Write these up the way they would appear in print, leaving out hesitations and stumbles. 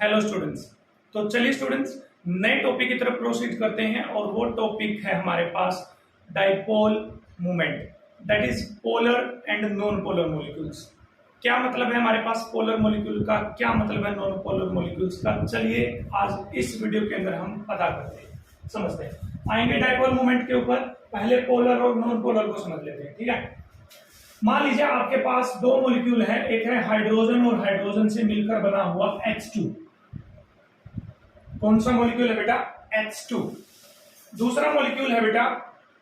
Hello students. तो चलिए students, नए टॉपिक की तरफ प्रोसीड करते हैं और वो टॉपिक है हमारे पास dipole moment, that is polar and non polar molecules. क्या मतलब है हमारे पास पोलर मॉलिक्यूल का, क्या मतलब है नॉन पोलर मॉलिक्यूल्स का, चलिए आज इस वीडियो के अंदर हम पता करते हैं, समझते हैं। आएंगे डाइपोल मोमेंट के ऊपर, पहले पोलर और नॉन पोलर को समझ लेते हैं, ठीक है। मान लीजिए आपके पास दो मॉलिक्यूल है, एक है हाइड्रोजन और हाइड्रोजन से मिलकर बना हुआ H2। कौन सा मॉलिक्यूल है बेटा? H2। दूसरा मॉलिक्यूल है बेटा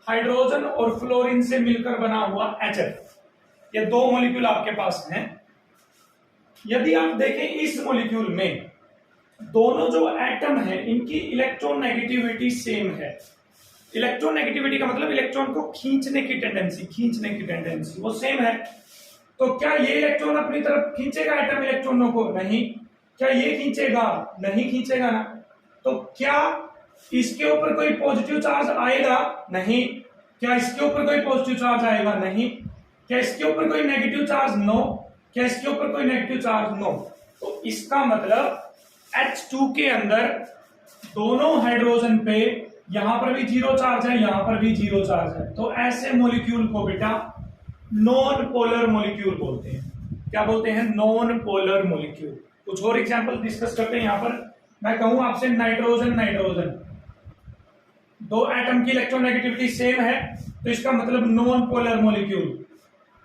हाइड्रोजन और फ्लोरीन से मिलकर बना हुआ HF। ये दो मॉलिक्यूल आपके पास हैं। यदि आप देखें इस मॉलिक्यूल में दोनों जो एटम है इनकी इलेक्ट्रोनेगेटिविटी सेम है। इलेक्ट्रोनेगेटिविटी का मतलब इलेक्ट्रॉन को खींचने की टेंडेंसी वो सेम है। तो क्या ये इलेक्ट्रॉन अपनी तरफ खींचेगा एटम इलेक्ट्रॉनों को? नहीं। क्या ये खींचेगा? नहीं खींचेगा ना। तो क्या इसके ऊपर कोई पॉजिटिव चार्ज आएगा? नहीं। क्या इसके ऊपर कोई पॉजिटिव चार्ज आएगा? नहीं। क्या इसके ऊपर कोई नेगेटिव चार्ज? नो। क्या इसके ऊपर कोई नेगेटिव चार्ज? नो। तो इसका मतलब H2 के अंदर दोनों हाइड्रोजन पे यहां पर भी जीरो चार्ज है, यहां पर भी जीरो चार्ज है। तो ऐसे मॉलिक्यूल को बेटा नॉन पोलर मॉलिक्यूल बोलते हैं। क्या बोलते हैं? Non polar molecule. कुछ और एग्जांपल डिस्कस करते हैं। यहां पर मैं कहूं आपसे नाइट्रोजन दो एटम की इलेक्ट्रोनेगेटिविटी सेम है, तो इसका मतलब non polar molecule.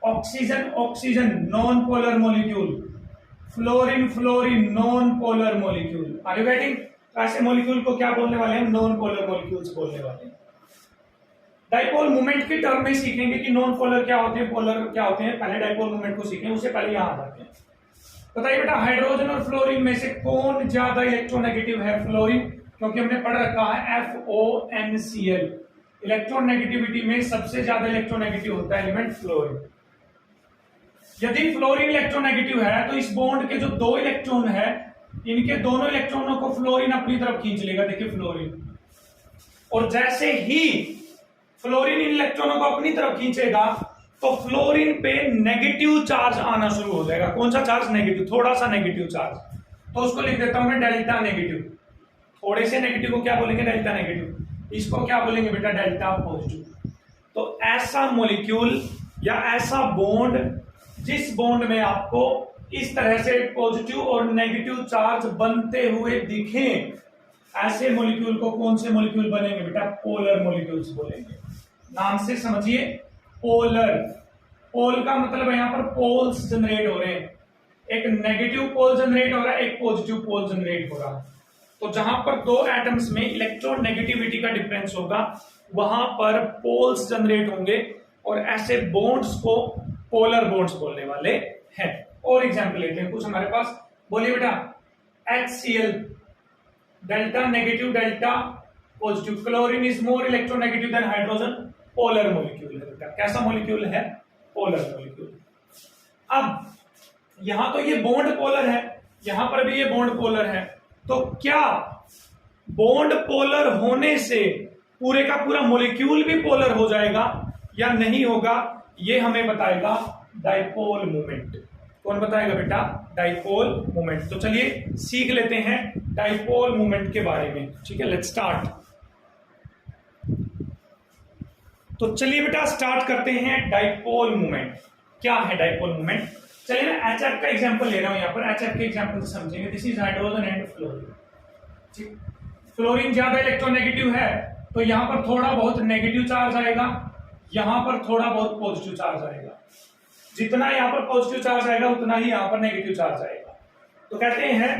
Oxygen non polar molecule. Fluorine non polar molecule. Are you getting? ऐसे मॉलिक्यूल को क्या बोलने वाले हैं? नॉन पोलर मॉलिक्यूल्स बोलने वाले हैं। डाइपोल मोमेंट की टर्म में सीखेंगे कि नॉन पोलर क्या होते हैं, पोलर क्या होते हैं। पहले डाइपोल मोमेंट को सीखें, उससे पहले यहां आ जाते हैं। बताइए बेटा, हाइड्रोजन और फ्लोरीन में से कौन ज्यादा इलेक्ट्रोनेगेटिव है? फ्लोरीन, क्योंकि हमने पढ़ रखा है FONCl। इलेक्ट्रोनेगेटिविटी में सबसे ज्यादा इलेक्ट्रोनेगेटिव होता है एलिमेंट फ्लोरीन। यदि फ्लोरीन इलेक्ट्रोनेगेटिव है तो इस बॉन्ड के जो दो इलेक्ट्रॉन है इनके दोनों इलेक्ट्रॉनों को फ्लोरीन अपनी तरफ खींच लेगा। देखिए फ्लोरीन, और जैसे ही फ्लोरीन इन इलेक्ट्रॉनों को अपनी तरफ खींचेगा तो फ्लोरीन पे नेगेटिव चार्ज आना शुरू हो जाएगा। कौन सा चार्ज? नेगेटिव, थोड़ा सा नेगेटिव चार्ज। तो उसको लिख देता हूं मैं डेल्टा नेगेटिव। थोड़े से नेगेटिव को क्या बोलेंगे? Delta negative. इसको क्या बोलेंगे बेटा? Delta positive. तो ऐसा मॉलिक्यूल या ऐसा बॉन्ड जिस बॉन्ड में आपको इस तरह से पॉजिटिव और नेगेटिव चार्ज बनते हुए दिखें, ऐसे मॉलिक्यूल को कौन से मॉलिक्यूल बनेंगे बेटा? पोलर मॉलिक्यूल्स बोलेंगे। नाम से समझिए, पोलर। पोल का मतलब है यहां पर पोल्स जनरेट हो रहे हैं। एक नेगेटिव पोल जनरेट हो रहा है, एक पॉजिटिव पोल जनरेट हो रहा है। तो जहां पर दो एटम्स में इलेक्ट्रोनेगेटिविटी का डिफरेंस होगा वहां पर पोल्स जनरेट होंगे, और ऐसे बॉन्ड्स को पोलर बॉन्ड्स बोलने वाले हैं। और एग्जाम्पल लेते हैं कुछ हमारे पास। बोलिए बेटा, HCl delta negative delta positive. Chlorine is more electronegative than hydrogen. Polar molecule है बेटा। कैसा मॉलिक्यूल है? Polar molecule. अब यहां तो ये बॉन्ड पोलर है, यहां पर भी ये बॉन्ड पोलर है। तो क्या बॉन्ड पोलर होने से पूरे का पूरा मॉलिक्यूल भी पोलर हो जाएगा या नहीं होगा? ये हमें बताएगा डाइपोल मोमेंट। कौन बताएगा बेटा? Dipole moment. तो चलिए सीख लेते हैं डाइपोल मोमेंट के बारे में, ठीक है। Let's start. तो चलिए बेटा स्टार्ट करते हैं डाइपोल मोमेंट। क्या है डाइपोल मोमेंट? चलिए मैं HF का एग्जांपल ले रहा हूं। यहां पर HF के एग्जांपल से समझेंगे। This is hydrogen and fluorine, ठीक। फ्लोरीन ज्यादा इलेक्ट्रोनेगेटिव है तो यहां पर थोड़ा बहुत नेगेटिव चार्ज आएगा, यहां पर थोड़ा बहुत पॉजिटिव चार्ज आएगा। जितना यहां पर पॉजिटिव चार्ज आएगा उतना ही यहां पर नेगेटिव चार्ज आएगा। तो कहते हैं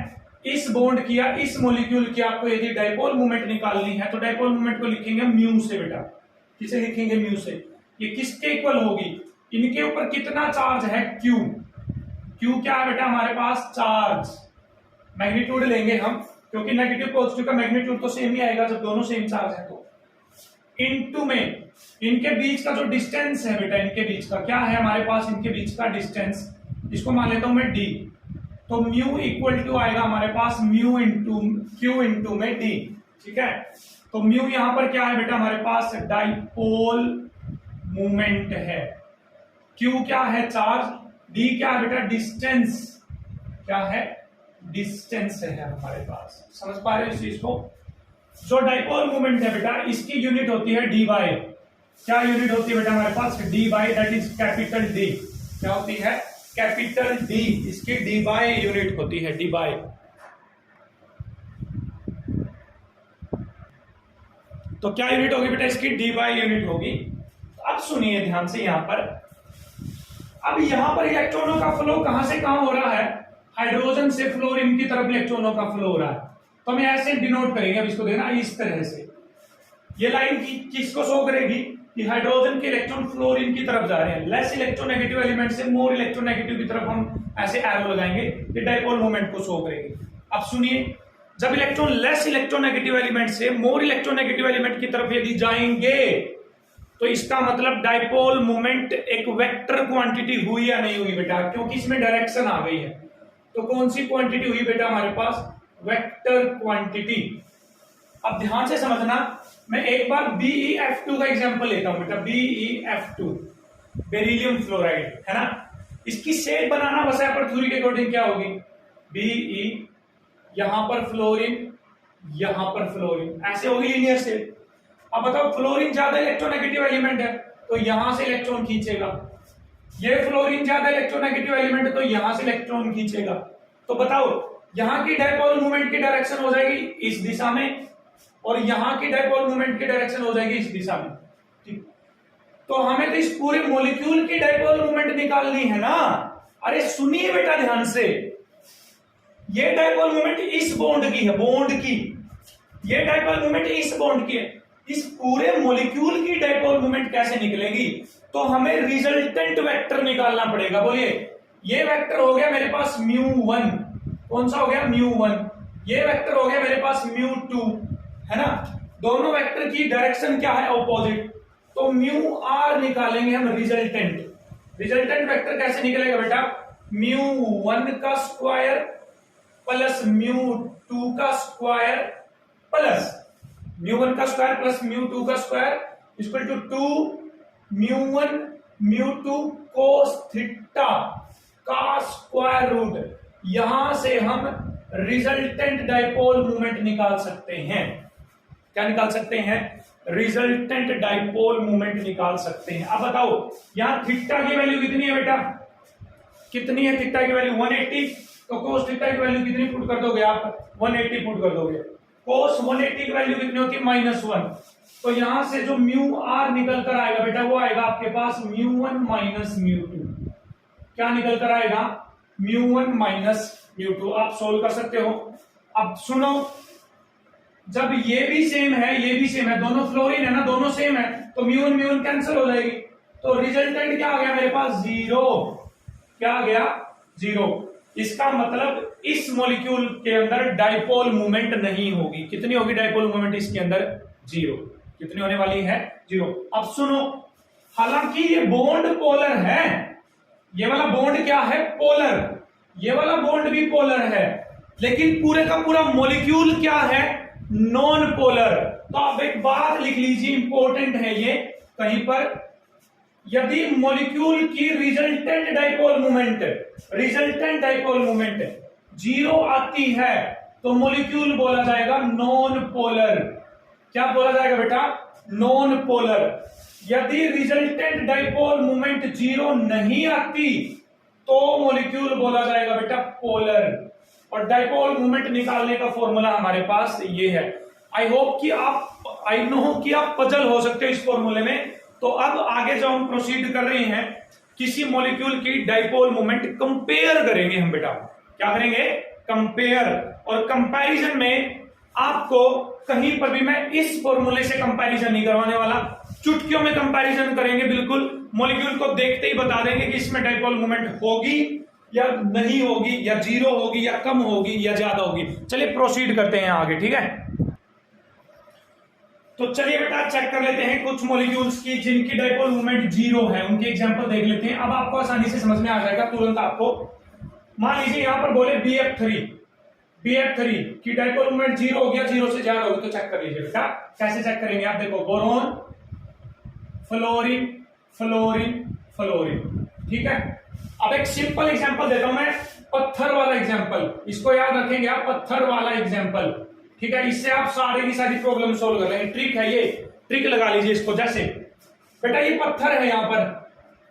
इस बॉन्ड की या इस मॉलिक्यूल की आपको यदि डाइपोल मोमेंट निकालनी है तो डाइपोल मोमेंट को लिखेंगे म्यू से बेटा। किसे लिखेंगे? म्यू से। ये किसके इक्वल होगी? इनके ऊपर कितना चार्ज है? क्यू। क्यू क्या है बेटा? हमारे पास चार्ज। मैग्नीट्यूड लेंगे हम, क्योंकि नेगेटिव पॉजिटिव का मैग्नीट्यूड तो सेम ही आएगा जब दोनों सेम चार्ज है। तो इनटू में इनके बीच का जो डिस्टेंस है बेटा, इनके बीच का क्या है हमारे पास? इनके बीच का डिस्टेंस, इसको मान लेता हूं मैं d। तो म्यू इक्वल टू आएगा हमारे पास म्यू इंटू क्यू इंटू में d, ठीक है। तो म्यू यहां पर क्या है बेटा? हमारे पास डाइपोल मोमेंट है। क्यू क्या है? चार्ज। d क्या है बेटा? डिस्टेंस। क्या है? डिस्टेंस है हमारे पास। समझ पा रहे हो इस चीज को? जो डाइपोल मोमेंट है बेटा, इसकी यूनिट होती है डी बाय, क्या यूनिट होती है बेटा हमारे पास? Debye, that is capital D. क्या होती है? Capital D. इसकी डी बाय यूनिट होती है, डी बाय। तो क्या यूनिट होगी बेटा इसकी? डी बाय यूनिट होगी। अब सुनिए ध्यान से यहां पर, अब यहां पर इलेक्ट्रॉनों का फ्लो कहां से कहां हो रहा है? हाइड्रोजन से फ्लोरीन की तरफ इलेक्ट्रॉनों का फ्लो हो रहा है। तो हम ऐसे डिनोट करेंगे, अब इसको देखना इस तरह से। ये लाइन किसको शो करेगी? कि हाइड्रोजन के इलेक्ट्रॉन फ्लोरीन की तरफ जा रहे हैं। लेस इलेक्ट्रोनेगेटिव एलिमेंट से मोर इलेक्ट्रोनेगेटिव की तरफ हम ऐसे एरो लगाएंगे, ये डाइपोल मोमेंट को शो करेगी। अब सुनिए, जब इलेक्ट्रॉन लेस इलेक्ट्रोनेगेटिव एलिमेंट से मोर इलेक्ट्रोनेगेटिव एलिमेंट की तरफ यदि जाएंगे, तो इसका मतलब डाइपोल मोमेंट एक वेक्टर क्वांटिटी हुई या नहीं हुई बेटा? क्योंकि इसमें डायरेक्शन आ गई है। तो कौन सी क्वांटिटी हुई बेटा हमारे पास? Vector quantity. अब ध्यान से समझना, मैं एक बार BeF2 का एग्जांपल लेता हूं बेटा। BeF2 बेरिलियम फ्लोराइड है ना, इसकी शेप बनाना बस पर थ्योरी के अकॉर्डिंग क्या होगी? Be, यहां पर फ्लोरीन, यहां पर फ्लोरीन, ऐसे होगी लीनियर शेप। अब बताओ, फ्लोरीन ज्यादा इलेक्ट्रोनेगेटिव एलिमेंट है तो यहां से इलेक्ट्रॉन खींचेगा, ये फ्लोरीन ज्यादा इलेक्ट्रोनेगेटिव एलिमेंट है तो यहां से इलेक्ट्रॉन खींचेगा। तो बताओ, यहां की डाइपोल मोमेंट की डायरेक्शन हो जाएगी इस दिशा में, और यहां की डाइपोल मोमेंट की डायरेक्शन हो जाएगी इस दिशा में। ठीक, तो हमें तो इस पूरे मॉलिक्यूल की डाइपोल मोमेंट निकालनी है ना। अरे सुनिए बेटा ध्यान से, ये डाइपोल मोमेंट इस बॉन्ड की है, बॉन्ड की, ये डाइपोल मोमेंट इस बॉन्ड की है। इस पूरे मॉलिक्यूल की डाइपोल मोमेंट कैसे निकलेगी? तो हमें रिजल्टेंट वेक्टर निकालना पड़ेगा। बोलिए, ये वेक्टर हो गया मेरे पास μ1, कौन सा हो गया? μ1। ये वेक्टर हो गया मेरे पास μ2, है ना। दोनों वेक्टर की डायरेक्शन क्या है? ऑपोजिट। तो μr निकालेंगे हम रिजल्टेंट। रिजल्टेंट वेक्टर कैसे निकलेगा बेटा? μ1 का स्क्वायर प्लस μ2 का स्क्वायर प्लस μ1 का स्क्वायर प्लस μ2 का square equal to 2 μ1 μ2 cos theta का स्क्वायर रूट। यहां से हम रिजल्टेंट डाइपोल मोमेंट निकाल सकते हैं। क्या निकाल सकते हैं? रिजल्टेंट डाइपोल मोमेंट निकाल सकते हैं। अब बताओ, यहां थीटा की वैल्यू कितनी है बेटा? कितनी है थीटा की वैल्यू? 180। तो कोस थीटा की वैल्यू कितनी पुट कर दोगे आप? 180 पुट कर दोगे। कोस 180 की वैल्यू कितनी होती है? -1। तो यहां से जो μr निकल कर आएगा बेटा, वो आएगा आपके पास μ1 माइनस μ2। क्या निकल कर आएगा? μ1 माइनस μ2। आप सोल्व कर सकते हो। अब सुनो, जब ये भी सेम है, ये भी सेम है, दोनों फ्लोरीन है ना, दोनों सेम है, तो μ1 कैंसिल हो जाएगी। तो रिजल्टेंट क्या आ गया मेरे पास? 0। क्या आ गया? 0। इसका मतलब इस मॉलिक्यूल के अंदर डाइपोल मोमेंट नहीं होगी। कितनी होगी डाइपोल मोमेंट इसके अंदर? 0। कितनी होने वाली है? 0। अब सुनो, हालांकि ये बॉन्ड पोलर है, ये वाला बॉन्ड क्या है? पोलर। ये वाला बॉन्ड भी पोलर है, लेकिन पूरे का पूरा मॉलिक्यूल क्या है? Non polar. तो आप एक बात लिख लीजिए, इंपॉर्टेंट है ये कहीं पर, यदि मॉलिक्यूल की रिजल्टेंट डाइपोल मोमेंट 0 आती है तो मॉलिक्यूल बोला जाएगा नॉन पोलर। क्या बोला जाएगा बेटा? Non polar. यदि रिजल्टेंट डाइपोल मोमेंट 0 नहीं आती तो मॉलिक्यूल बोला जाएगा बेटा पोलर। और डाइपोल मोमेंट निकालने का फॉर्मूला हमारे पास ये है। आई नो कि आप पजल हो सकते हो इस फॉर्मूले में। तो अब आगे जो हम प्रोसीड कर रहे हैं, किसी मॉलिक्यूल की डाइपोल मोमेंट कंपेयर करेंगे हम बेटा। क्या करेंगे? कंपेयर। और कंपैरिजन में आपको कहीं पर भी मैं इस फॉर्मूले से कंपैरिजन नहीं करवाने वाला, चुटकियों में कंपैरिजन करेंगे। बिल्कुल मॉलिक्यूल को देखते ही बता देंगे कि इसमें डाइपोल मोमेंट होगी या नहीं होगी, या 0 होगी या कम होगी या ज्यादा होगी। चलिए प्रोसीड करते हैं आगे, ठीक है। तो चलिए बेटा चेक कर लेते हैं कुछ मॉलिक्यूल्स की जिनकी डाइपोल मोमेंट 0 है, उनके एग्जांपल देख लेते हैं। अब आपको आसानी से समझ में आ जाएगा तुरंत आपको। मान लीजिए यहां पर बोले BF3 की डाइपोल मोमेंट 0 हो गया, 0 से ज्यादा होगी, तो चेक कर लीजिए बेटा। कैसे चेक करेंगे आप? देखो, बोरोन, फ्लोरीन, ठीक है। अब एक सिंपल एग्जांपल देता हूं मैं। पत्थर वाला एग्जाम्पल, इसको याद रखेंगे आप, पत्थर वाला एग्जाम्पल, ठीक है। इससे आप सारी की सारी प्रॉब्लम सोल्व कर लेंगे। ट्रिक है ये, ट्रिक लगा लीजिए इसको। जैसे बेटा ये पत्थर है, यहाँ पर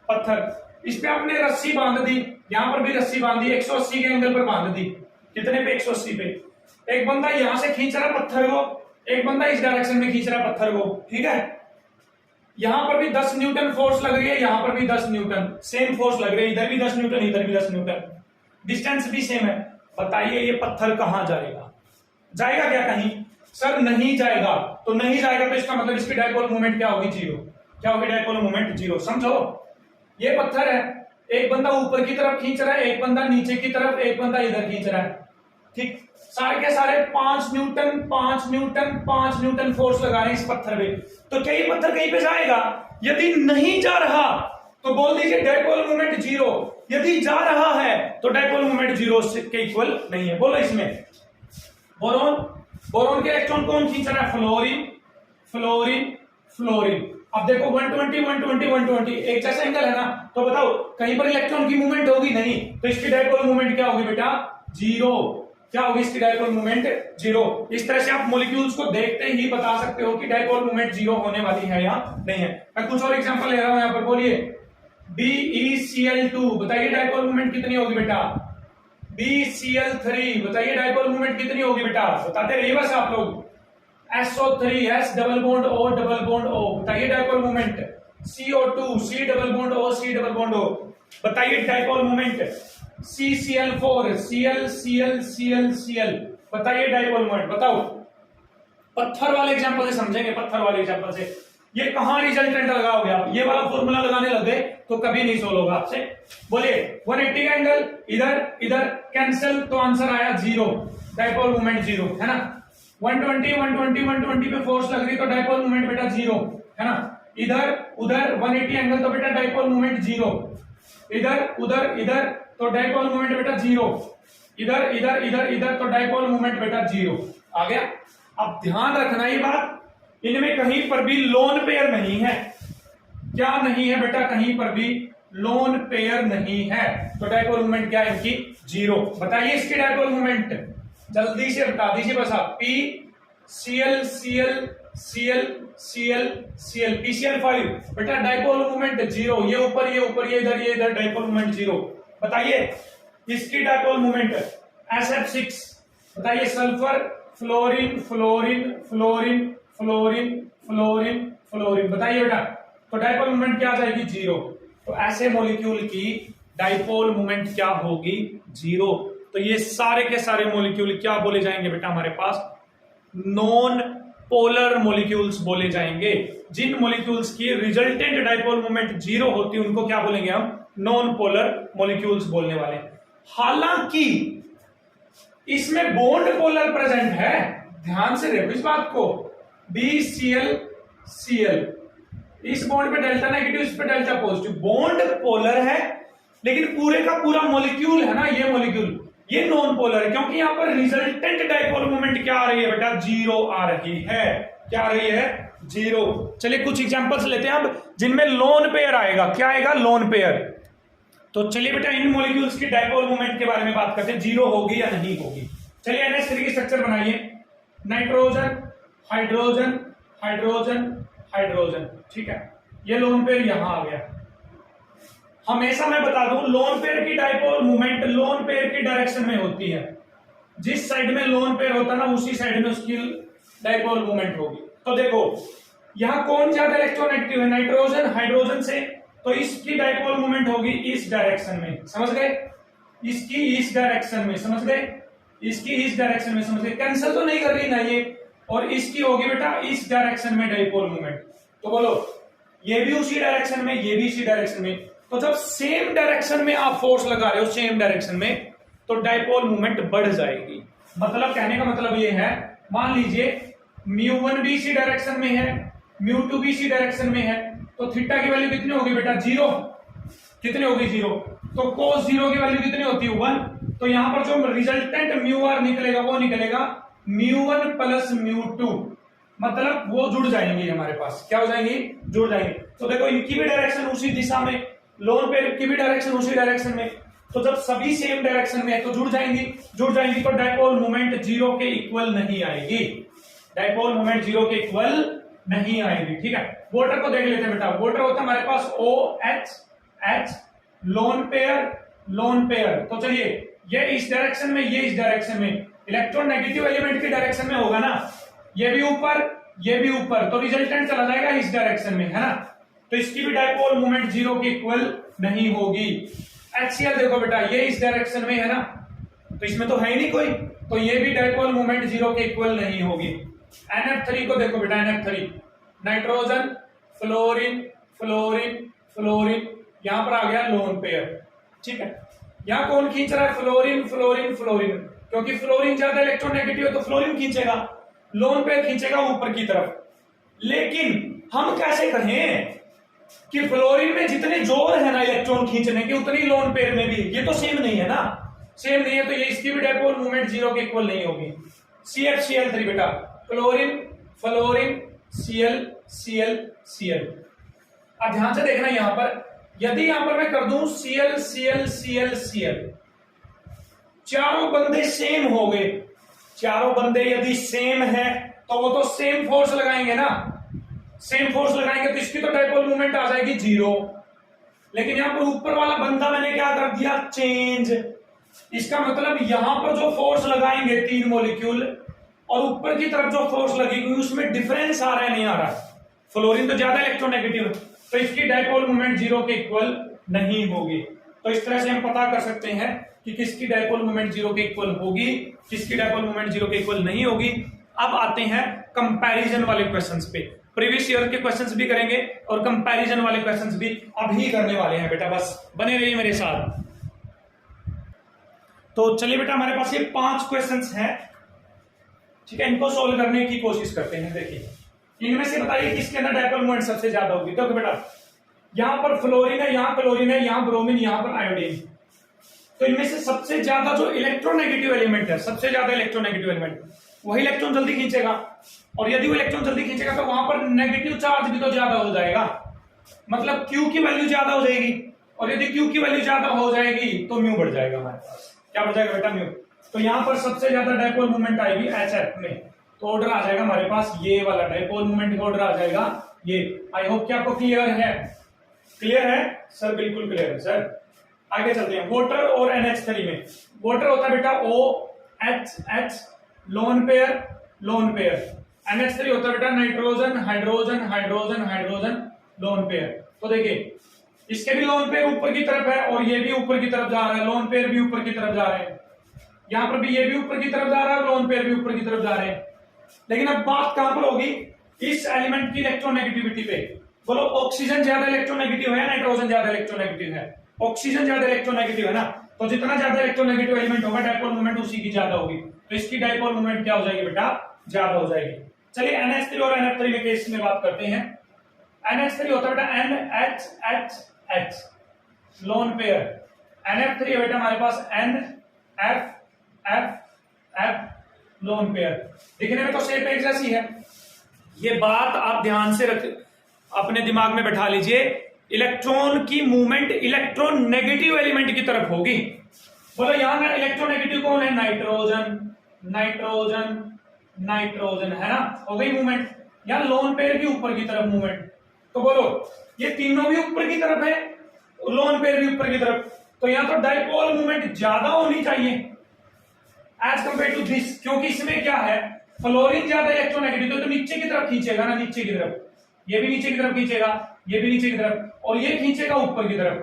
पत्थर, इस पे आपने रस्सी बांध दी, यहां पर भी रस्सी बांधी, 180 के एंगल पर बांध दी। कितने पे? 180 पे। एक बंदा यहां से खींच रहा पत्थर को, एक बंदा इस डायरेक्शन में खींच रहा पत्थर को, ठीक है। यहां पर भी 10 न्यूटन फोर्स लग रही है, यहां पर भी 10 न्यूटन, सेम फोर्स लग रही है, इधर भी 10 न्यूटन, इधर भी 10 न्यूटन, डिस्टेंस भी सेम है। बताइए ये पत्थर कहां जाएगा? जाएगा क्या कहीं? सर नहीं जाएगा। तो नहीं जाएगा तो इसका मतलब इसकी डायपोल मूवमेंट क्या होगी? जीरो। क्या होगी डायपोल मूवमेंट? जीरो। समझो, ये पत्थर है, एक बंदा ऊपर की तरफ खींच रहा है, एक बंदा नीचे की तरफ, एक बंदा इधर खींच रहा है, ठीक। सारे के सारे 5 न्यूटन 5 न्यूटन 5 न्यूटन फोर्स लगा रहे हैं इस पत्थर पे। तो क्या ये पत्थर कहीं पे जाएगा? यदि नहीं जा रहा तो बोल दीजिए डायपोल मूवमेंट जीरो। यदि जा रहा है तो डायपोल मूवमेंट जीरो के इक्वल नहीं है। बोलो इसमें बोरोन, बोरोन के इलेक्ट्रॉन कौन खींच रहा है? Fluorine, fluorine, fluorine. अब देखो 120 120 120 एक जैसा एंगल है ना, तो बताओ कहीं पर इलेक्ट्रॉन की मूवमेंट होगी? नहीं। तो इसकी डायपोल मूवमेंट क्या होगी बेटा? जीरो। क्या होगी इसकी डायपोल मूवमेंट? जीरो। इस तरह से आप मॉलिक्यूल्स को देखते ही बता सकते हो कि डायपोल मूवमेंट जीरो होने वाली है या नहीं है। मैं कुछ और एग्जांपल ले रहा हूं यहां पर। बोलिए BeCl2, बताइए डायपोल मूवमेंट कितनी होगी बेटा? BeCl3, बताइए डायपोल मूवमेंट कितनी होगी बेटा? बताते रहिए बस आप लोग। SO3, S double bond O double bond O, बताइए dipole movement. CO2, C double bond O C double bond O, बताइए dipole movement. CCl4, Cl Cl Cl Cl, बताइए डायपोल मूवमेंट। बताओ, पत्थर वाले एग्जांपल से समझेंगे, पत्थर वाले एग्जांपल से। ये कहां रिजल्टेंट लगाओगे आप? ये वाला फॉर्मूला लगाने लग गए तो कभी नहीं सोल्व होगा आपसे। बोलिए 180 का एंगल, इधर इधर कैंसिल, तो आंसर आया जीरो, डायपोल मूवमेंट जीरो, है ना। 120 120 120 पे फोर्स लग रही तो डायपोल मूवमेंट बेटा जीरो, है ना। इधर उधर 180 एंगल तो बेटा डायपोल मूवमेंट जीरो, इधर उधर इधर तो डायपोल मूवमेंट बेटा जीरो, इधर इधर इधर इधर तो डायपोल मूवमेंट बेटा जीरो। आ गया? अब ध्यान रखना ये बात, इनमें कहीं पर भी लोन पेयर नहीं है। क्या नहीं है बेटा? कहीं पर भी लोन पेयर नहीं है, तो डायपोल मूवमेंट क्या है इनकी? जीरो। बताइए इसकी डायपोल मूवमेंट, जल्दी से बता दीजिए बस आप। P Cl Cl Cl Cl Cl PCl5, बेटा डायपोल मूवमेंट जीरो। ये ऊपर ये ऊपर ये इधर डायपोल मूवमेंट जीरो। बताइए इसकी डायपोल मूवमेंट SF6, बताइए sulphur, fluorine fluorine fluorine fluorine fluorine fluorine, बताइए बेटा। तो डायपोल मूवमेंट क्या आ जाएगी? जीरो। तो ऐसे मॉलिक्यूल की डायपोल मूवमेंट क्या होगी? जीरो। तो ये सारे के सारे मॉलिक्यूल क्या बोले जाएंगे बेटा हमारे पास? नॉन पोलर मॉलिक्यूल्स बोले जाएंगे। जिन मॉलिक्यूल्स की रिजल्टेंट डायपोल मूवमेंट जीरो होती है उनको क्या बोलेंगे हम? नॉन पोलर मॉलिक्यूल्स बोलने वाले। हालांकि इसमें बॉन्ड पोलर प्रेजेंट है, ध्यान से देखो इस बात को। BCl इस बॉन्ड पे डेल्टा नेगेटिव, इस पे डेल्टा पॉजिटिव, बॉन्ड पोलर है, लेकिन पूरे का पूरा मॉलिक्यूल है ना, ये मॉलिक्यूल ये नॉन पोलर है, क्योंकि यहां पर रिजल्टेंट डायपोल मूवमेंट क्या आ रही है बेटा? जीरो आ रही है। क्या आ रही है? जीरो। चलिए कुछ एग्जांपल्स लेते हैं अब जिनमें लोन पेयर आएगा। क्या आएगा? Lone pair. तो चलिए बेटा इन मॉलिक्यूल्स की डायपोल मूवमेंट के बारे में बात करते हैं, जीरो होगी या नहीं होगी। चलिए NH3 की स्ट्रक्चर बनाइए, नाइट्रोजन हाइड्रोजन हाइड्रोजन हाइड्रोजन, ठीक है। ये लोन पेयर यहां आ गया। हमेशा मैं बता दूं लोन पेयर की डायपोल मूवमेंट लोन पेयर की डायरेक्शन में होती है। जिस साइड में लोन पेयर होता है ना, उसी साइड में उसकी डायपोल मूवमेंट होगी। तो देखो यहां कौन ज्यादा इलेक्ट्रॉन एक्टिव है? नाइट्रोजन हाइड्रोजन से, तो इसकी डायपोल मूवमेंट होगी इस डायरेक्शन में, समझ गए? इसकी इस डायरेक्शन में, समझ गए? इसकी इस डायरेक्शन में, समझ गए? कैंसिल तो नहीं कर रही ना ये, और इसकी होगी बेटा इस डायरेक्शन में डायपोल मूवमेंट। तो बोलो ये भी उसी डायरेक्शन में, ये भी इसी डायरेक्शन में। तो जब सेम डायरेक्शन में आप फोर्स लगा रहे हो, सेम डायरेक्शन में, तो डायपोल मूवमेंट बढ़ जाएगी। मतलब कहने का मतलब ये है, मान लीजिए μ1 भी इसी डायरेक्शन में है, μ2 भी इसी डायरेक्शन में है, तो थीटा की वैल्यू कितनी होगी बेटा? जीरो। कितनी होगी? जीरो। तो cos जीरो की वैल्यू कितनी होती है? 1। तो यहां पर जो रिजल्टेंट μr निकलेगा वो निकलेगा μ1 प्लस μ2, मतलब वो जुड़ जाएंगे हमारे पास। क्या हो जाएंगे? जुड़ जाएंगे। तो देखो इनकी भी डायरेक्शन उसी दिशा में, लोन पेयर की भी डायरेक्शन उसी डायरेक्शन में, तो जब सभी सेम डायरेक्शन में है तो जुड़ जाएंगी तो डायपोल मोमेंट जीरो के इक्वल नहीं आएगी, डायपोल मोमेंट जीरो के इक्वल नहीं आएगी। ठीक है, वाटर को देख लेते हैं बेटा। वाटर होता है हमारे पास OH लोन पेयर। तो चलिए ये इस डायरेक्शन में, ये इस डायरेक्शन में, इलेक्ट्रॉन नेगेटिव एलिमेंट की डायरेक्शन में होगा ना, ये भी ऊपर, तो रिजल्टेंट चला जाएगा इस डायरेक्शन में, है ना। तो इसकी भी डायपोल मोमेंट जीरो के इक्वल नहीं होगी। HCl देखो बेटा, ये इस डायरेक्शन में है ना, तो इसमें तो है ही नहीं कोई, तो ये भी डायपोल मोमेंट जीरो के इक्वल नहीं होगी। NF3 को देखो बेटा, NF3 नाइट्रोजन फ्लोरीन, यहां पर आ गया लोन पेयर। ठीक है, यहां कौन खींच रहा है? फ्लोरीन, क्योंकि फ्लोरीन ज्यादा इलेक्ट्रोनेगेटिव है तो फ्लोरीन खींचेगा, लोन पेयर खींचेगा ऊपर की तरफ। लेकिन हम कैसे कहें कि फ्लोरीन में जितने जोर है ना इलेक्ट्रॉन खींचने के, उतनी लोन पेयर में भी, ये तो सेम नहीं है ना, सेम नहीं है, तो ये इसकी भी डायपोल मोमेंट जीरो के इक्वल नहीं होगी। CFCl3 बेटा, फ्लोरीन Cl। अब ध्यान से देखना यहां पर, यदि यहां पर मैं कर दूं Cl, चारों बंदे सेम हो गए, चारों बंदे यदि सेम है तो वो तो सेम फोर्स लगाएंगे ना, सेम फोर्स लगाएंगे तो इसकी तो डायपोल मूवमेंट आ जाएगी जीरो। लेकिन यहां पर ऊपर वाला बंदा मैंने क्या कर दिया? चेंज। इसका मतलब यहां पर जो फोर्स लगाएंगे 3 मॉलिक्यूल, और ऊपर की तरफ जो फोर्स लगेगी उसमें डिफरेंस आ रहा है, नहीं आ रहा। फ्लोरीन तो ज्यादा इलेक्ट्रोनेगेटिव है, तो इसकी डायपोल मूवमेंट जीरो के इक्वल नहीं होगी। तो इस तरह से हम पता कर सकते हैं कि किसकी डायपोल मूवमेंट जीरो के इक्वल होगी, किसकी डायपोल मूवमेंट जीरो के इक्वल नहीं होगी। अब आते हैं कंपैरिजन वाले क्वेश्चंस पे। प्रीवियस ईयर के क्वेश्चंस भी करेंगे और कंपैरिजन वाले क्वेश्चंस भी अभी करने वाले हैं बेटा, बस बने रहिए मेरे साथ। तो चलिए बेटा, हमारे पास ये 5 क्वेश्चंस हैं, ठीक है, इनको सोल्व करने की कोशिश करते हैं। देखिए, इनमें से बताइए किसके अंदर डायपोल मोमेंट सबसे ज्यादा होगी। तो बेटा यहां पर फ्लोरीन है, यहां क्लोरीन है, यहां ब्रोमीन, यहां पर आयोडीन। तो इनमें से सबसे ज्यादा जो इलेक्ट्रोनेगेटिव एलिमेंट है, सबसे ज्यादा इलेक्ट्रोनेगेटिव एलिमेंट, वही इलेक्ट्रॉन जल्दी खींचेगा, और यदि वो इलेक्ट्रॉन जल्दी खींचेगा तो वहां पर नेगेटिव चार्ज भी तो ज्यादा हो जाएगा, मतलब Q की वैल्यू ज्यादा हो जाएगी, और यदि Q की वैल्यू ज्यादा हो जाएगी तो म्यू बढ़ जाएगा हमारे पास। क्या बढ़ जाएगा बेटा? म्यू। तो यहां पर सबसे ज्यादा डायपोल मूवमेंट आएगी HF में, तो ऑर्डर आ जाएगा हमारे पास ये वाला, डायपोल मूवमेंट का ऑर्डर आ जाएगा ये। आई होप कि आपको क्लियर है। क्लियर है सर? बिल्कुल क्लियर है सर। आगे चलते हैं। वाटर और NH3 में, वाटर होता है बेटा OH लोन पेयर, NH3 होता है बेटा नाइट्रोजन हाइड्रोजन लोन पेयर। तो देखिए इसके भी लोन पेयर ऊपर की तरफ है, और ये भी ऊपर की तरफ जा रहा है, लोन पेयर भी ऊपर की तरफ जा रहे हैं। यहां पर भी ये भी ऊपर की तरफ जा रहा है, लोन पेयर भी ऊपर की तरफ जा रहे हैं। लेकिन अब बात कहां पर होगी? इस एलिमेंट की इलेक्ट्रोनेगेटिविटी पे। बोलो, ऑक्सीजन ज्यादा इलेक्ट्रोनेगेटिव है, नाइट्रोजन ज्यादा इलेक्ट्रोनेगेटिव है? ऑक्सीजन ज्यादा इलेक्ट्रोनेगेटिव है ना, तो जितना ज्यादा इलेक्ट्रोनेगेटिव एलिमेंट होगा डायपोल मूवमेंट उसी की ज्यादा होगी, तो इसकी डायपोल मूवमेंट क्या हो जाएगी बेटा? ज्यादा हो जाएगी। चलिए NH3 और NF3 में केस में बात करते हैं। NH3 होता है बेटा NHH लोन पेयर, NF3 है बेटा हमारे पास NFF लोन पेयर। दिखने में तो शेप एक जैसी है, ये बात आप ध्यान से रख अपने दिमाग में बैठा लीजिए। इलेक्ट्रॉन की मूवमेंट इलेक्ट्रॉन नेगेटिव एलिमेंट की तरफ होगी। बोलो यहां का इलेक्ट्रॉन नेगेटिव कौन है? नाइट्रोजन है ना, हो गई मूवमेंट। यहां लोन पेयर भी ऊपर की तरफ मूवमेंट, तो बोलो ये तीनों भी ऊपर की तरफ है, लोन पेयर भी ऊपर की तरफ, तो यहां तो डायपोल मूवमेंट ज्यादा होनी चाहिए एज कंपेयर टू दिस, क्योंकि इसमें क्या है? फ्लोरीन ज्यादा इलेक्ट्रोनेगेटिव, तो नीचे की तरफ खींचेगा ना, नीचे की तरफ, ये भी नीचे की तरफ खींचेगा, ये भी नीचे की तरफ, और ये खींचेगा ऊपर की तरफ।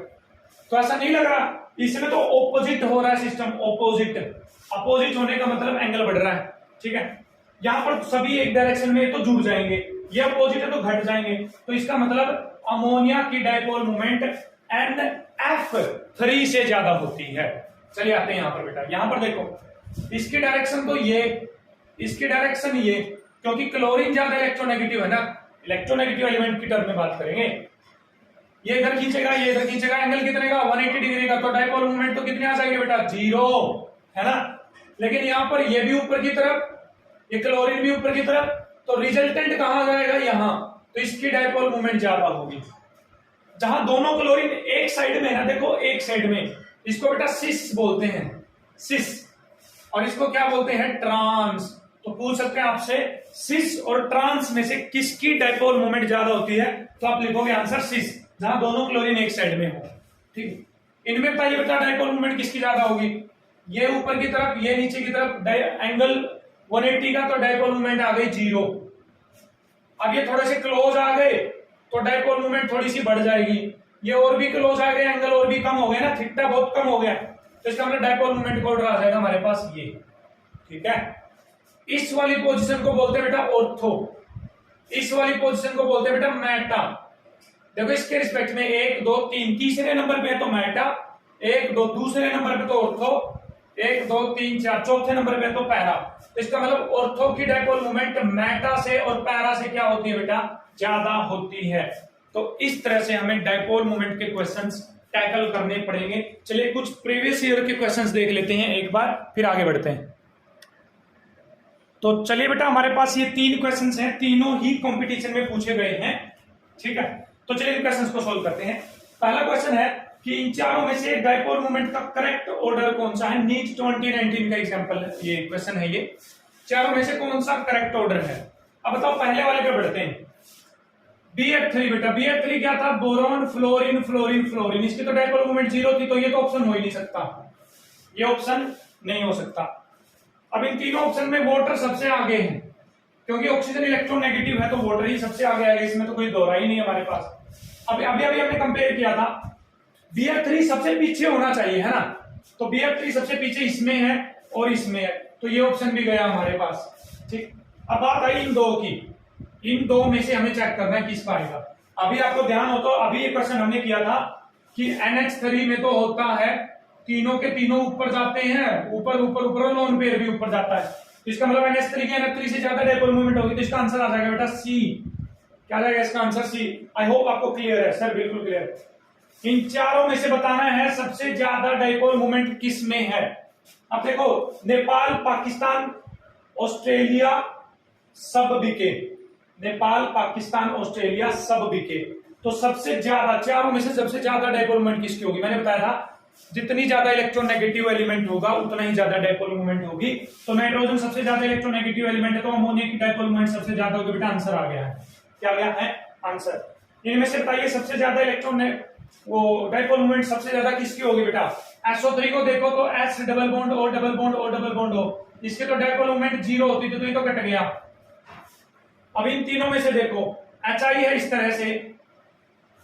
तो ऐसा नहीं लग रहा? इसमें तो ऑपोजिट हो रहा है सिस्टम, अपोजिट होने का मतलब एंगल बढ़ रहा है, ठीक है। यहां पर सभी एक डायरेक्शन में तो जुड़ जाएंगे, ये अपोजिट है तो घट जाएंगे, तो इसका मतलब अमोनिया की डायपोल मूवमेंट NF3 से ज्यादा होती है। चलिए आते हैं यहां पर बेटा, यहां पर देखो इसकी डायरेक्शन तो ये, इसकी डायरेक्शन ये, क्योंकि क्लोरीन ज्यादा इलेक्ट्रोनेगेटिव है ना, इलेक्ट्रोनेगेटिव एलिमेंट की टर्म में बात करेंगे। ये इधर खींचेगा, ये इधर खींचेगा, एंगल कितने का? 180 डिग्री का, तो डायपोल मूवमेंट तो कितने आ जाएंगे बेटा? 0, है ना। लेकिन यहां पर ये भी ऊपर की तरफ, ये क्लोरीन भी ऊपर की तरफ, तो रिजल्टेंट कहां जाएगा? यहां, तो इसकी डायपोल मूवमेंट ज्यादा होगी। जहां दोनों क्लोरीन एक साइड में है ना, देखो एक साइड में, इसको बेटा सिस बोलते हैं, सिस, और इसको क्या बोलते हैं, ट्रांस। तो पूछ सकते हैं आपसे सिस और ट्रांस में से किसकी डाइपोल मोमेंट ज्यादा होती है, तो आप लिखोगे आंसर सिस, जहां दोनों क्लोरीन एक साइड में हो। ठीक, इनमें बताइए बेटा डाइपोल मोमेंट किसकी ज्यादा होगी, ये ऊपर की तरफ, ये नीचे की तरफ, एंगल 180 का, तो डाइपोल मोमेंट आ गई 0। अब ये थोड़े से क्लोज आ गए तो डाइपोल मोमेंट थोड़ी सी बढ़ जाएगी, ये और भी क्लोज आ गए, एंगल और भी कम हो गया ना, थीटा बहुत कम हो गया, तो इसका मतलब डाइपोल मोमेंट कोड आ जाएगा हमारे पास ये। ठीक है, इस वाली पोजीशन को बोलते हैं बेटा ऑर्थो, इस वाली पोजीशन को बोलते हैं बेटा मेटा। देखो इसके रिस्पेक्ट में 1 2 3, तीसरे नंबर पे तो मेटा, 1 2 दूसरे नंबर पे तो ऑर्थो, 1 2 3 4 चौथे नंबर पे तो पैरा। तो इसका मतलब ऑर्थो की डाइपोल मोमेंट मेटा से और पैरा से क्या होती है बेटा, ज्यादा होती है। तो इस तरह से हमें डाइपोल मोमेंट के क्वेश्चंस टैकल करने पड़ेंगे। चलिए कुछ प्रीवियस ईयर के क्वेश्चंस देख लेते हैं एक बार, फिर आगे बढ़ते हैं। तो चलिए बेटा हमारे पास ये 3 क्वेश्चंस हैं, तीनों ही कंपटीशन में पूछे गए हैं। ठीक है, तो चलिए इन क्वेश्चंस को सोल्व करते हैं। पहला क्वेश्चन है कि इन चारों में से डाइपोल मोमेंट का करेक्ट ऑर्डर कौन सा है। नीट 2019 का एग्जांपल है ये क्वेश्चन है, ये चारों में से कौन सा करेक्ट ऑर्डर है। अब बताओ पहले वाले पे बढ़ते हैं। BF3 बेटा, BF3 क्या था, बोरोन फ्लोरीन फ्लोरीन फ्लोरीन, इसकी तो डाइपोल मोमेंट 0 थी, तो ये तो ऑप्शन हो ही नहीं सकता, ये ऑप्शन नहीं हो सकता। अब इन तीनों ऑप्शन में वाटर सबसे आगे है, क्योंकि ऑक्सीजन इलेक्ट्रोनेगेटिव है तो वाटर ही सबसे आगे आएगा, इसमें तो कोई दोहरा ही नहीं है हमारे पास। अभी अभी हमने कंपेयर किया था, BF3 सबसे पीछे होना चाहिए है ना, तो BF3 सबसे पीछे इसमें है और इसमें है, तो ये ऑप्शन भी गया हमारे पास। ठीक, अब बात आई इन दो की, इन दो में से हमें चेक करना है किसका आएगा। अभी आपको ध्यान हो तो अभी ये क्वेश्चन हमने किया था कि NH3 में तो होता है तीनों के तीनों ऊपर जाते हैं, ऊपर ऊपर ऊपर, लोन पेयर भी ऊपर जाता है, तो इसका मतलब NH3 की NH3 से ज्यादा डाइपोल मोमेंट होगी, तो इसका आंसर आ जाएगा बेटा सी। क्या आ जाएगा इसका आंसर सी। आई होप आपको क्लियर है सर, बिल्कुल क्लियर। इन चारों में से बताना है सबसे ज्यादा डाइपोल मोमेंट किस में है। अब देखो नेपाल पाकिस्तान ऑस्ट्रेलिया सब बिके, नेपाल पाकिस्तान ऑस्ट्रेलिया सब बिके, तो सबसे ज्यादा चारों में से सबसे ज्यादा डाइपोल मोमेंट किसकी होगी। मैंने बताया था जितनी ज्यादा इलेक्ट्रोनेगेटिव एलिमेंट होगा उतना ही ज्यादा डाइपोल मोमेंट होगी, तो नाइट्रोजन सबसे ज्यादा इलेक्ट्रोनेगेटिव एलिमेंट है, तो अमोनिया की डाइपोल मोमेंट सबसे ज्यादा होगी। बेटा आंसर आ गया है, क्या गया है आंसर। इनमें से बताइए सबसे ज्यादा इलेक्ट्रॉन वो डाइपोल मोमेंट सबसे ज्यादा किसकी होगी बेटा। SO3 को देखो तो S double bond O double bond O double bond O, इसके तो डाइपोल मोमेंट 0 होती थी, तो ये तो कट गया। अब इन तीनों में से देखो HI है इस तरह से,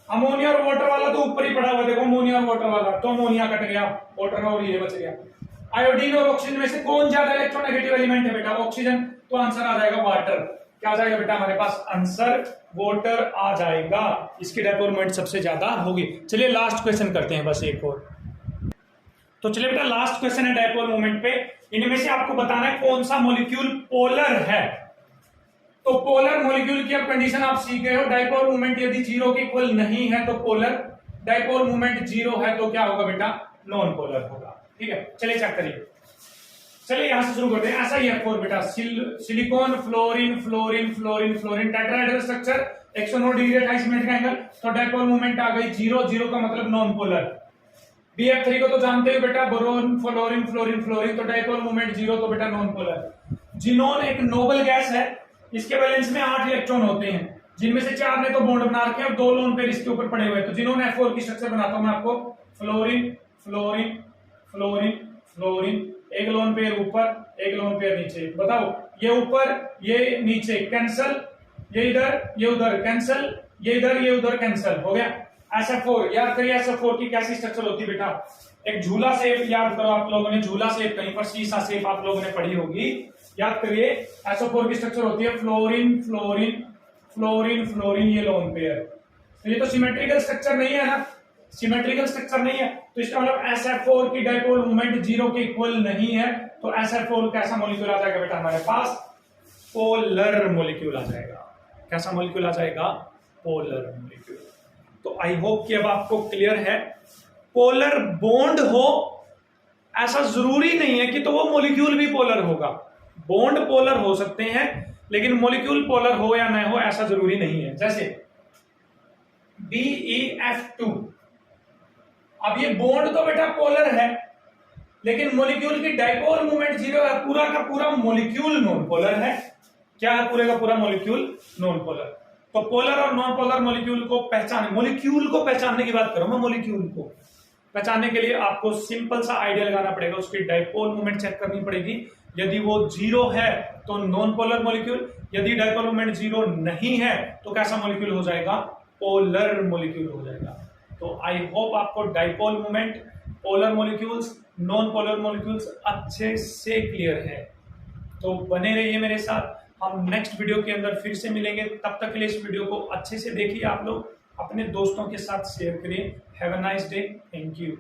अमोनिया और वाटर वाला तो ऊपर ही पड़ा हुआ, देखो अमोनिया और वाटर वाला, तो अमोनिया कट गया, वाटर और ये बच गया। आयोडीन और ऑक्सीजन में से कौन ज्यादा इलेक्ट्रोनेगेटिव एलिमेंट है बेटा, ऑक्सीजन, तो आंसर आ जाएगा वाटर। क्या आ जाएगा बेटा हमारे पास आंसर वाटर आ जाएगा, इसकी डाइपोल मोमेंट सबसे ज्यादा होगी। चलिए लास्ट क्वेश्चन करते हैं बस एक और। तो चलिए बेटा लास्ट क्वेश्चन है डाइपोल मोमेंट पे, इनमें से आपको बताना है कौन सा मॉलिक्यूल पोलर है। तो पोलर मॉलिक्यूल की अब कंडीशन आप सीख गए हो, डाइपोल मोमेंट यदि 0 के इक्वल नहीं है तो पोलर, डाइपोल मोमेंट 0 है तो क्या होगा बेटा, नॉन पोलर होगा। ठीक है, चलिए चेक करिए। चलिए यहां से शुरू करते हैं। ऐसा ही है 4 बेटा, silicon fluorine fluorine fluorine fluorine, tetrahedral structure, 109 degree 28 minute का एंगल, तो डाइपोल मोमेंट आ गई 0, 0 का मतलब नॉन पोलर। BF3 को तो जानते हो बेटा, बोरोन फ्लोरीन फ्लोरीन फ्लोरीन, तो डाइपोल मोमेंट 0, तो बेटा नॉन पोलर। जिनोन एक नोबल गैस है, इसके बैलेंस में 8 इलेक्ट्रॉन होते हैं, जिनमें से 4 ने तो बॉन्ड बना रखे हैं और 2 लोन पेयर इसके ऊपर पड़े हुए हैं, तो जिन्होंने F4 की स्ट्रक्चर बनाता हूं मैं आपको, फ्लोरीन फ्लोरीन फ्लोरीन फ्लोरीन, एक लोन पेयर ऊपर एक लोन पेयर नीचे। बताओ ये ऊपर ये नीचे कैंसल, ये इधर ये उधर कैंसल, ये इधर ये उधर कैंसल, हो गया। SF4 याद करिए, SF4 की कैसी स्ट्रक्चर होती है बेटा, एक झूला शेप याद करो, आप लोगों ने झूला शेप कहीं पर शीशा शेप आप लोगों ने पढ़ी होगी, याद करिए। SO4 की स्ट्रक्चर होती है फ्लोरीन फ्लोरीन फ्लोरीन फ्लोरीन, ये लोन पेयर, तो ये तो सिमेट्रिकल स्ट्रक्चर नहीं है ना, सिमेट्रिकल स्ट्रक्चर नहीं है, तो इसका मतलब SF4 की डाइपोल मोमेंट 0 के इक्वल नहीं है, तो SF4 कैसा मॉलिक्यूल आ जाएगा बेटा हमारे पास, पोलर मॉलिक्यूल आ जाएगा। कैसा मॉलिक्यूल आ जाएगा, पोलर मॉलिक्यूल। तो आई होप कि अब आपको क्लियर है, पोलर बॉन्ड हो ऐसा जरूरी नहीं है कि तो वो मॉलिक्यूल भी पोलर होगा, बॉन्ड पोलर हो सकते हैं लेकिन मॉलिक्यूल पोलर हो या ना हो ऐसा जरूरी नहीं है। जैसे BeF2 अब ये बॉन्ड तो बेटा पोलर है, लेकिन मॉलिक्यूल की डाइपोल मोमेंट जीरो है, पूरा का पूरा मॉलिक्यूल नॉन पोलर है। क्या है? पूरे का पूरा मॉलिक्यूल नॉन पोलर। तो पोलर और नॉन पोलर मॉलिक्यूल को पहचानने की बात करूं मैं। मॉलिक्यूल को पहचानने के लिए आपको सिंपल सा आइडिया लगाना पड़ेगा, उसकी डाइपोल मोमेंट चेक करनी पड़ेगी। यदि वो जीरो है तो नॉन पोलर मॉलिक्यूल, यदि डाइपोल मोमेंट जीरो नहीं है तो कैसा मॉलिक्यूल हो जाएगा? पोलर मॉलिक्यूल हो जाएगा। तो आई होप आपको dipole moment, polar molecules, non polar molecules अच्छे से क्लियर है। तो बने रहिए मेरे साथ, हम नेक्स्ट वीडियो के अंदर फिर से मिलेंगे। तब तक के लिए इस वीडियो को अच्छे से देखिए, आप लोग अपने दोस्तों के साथ शेयर करिए। Have a nice day, thank you.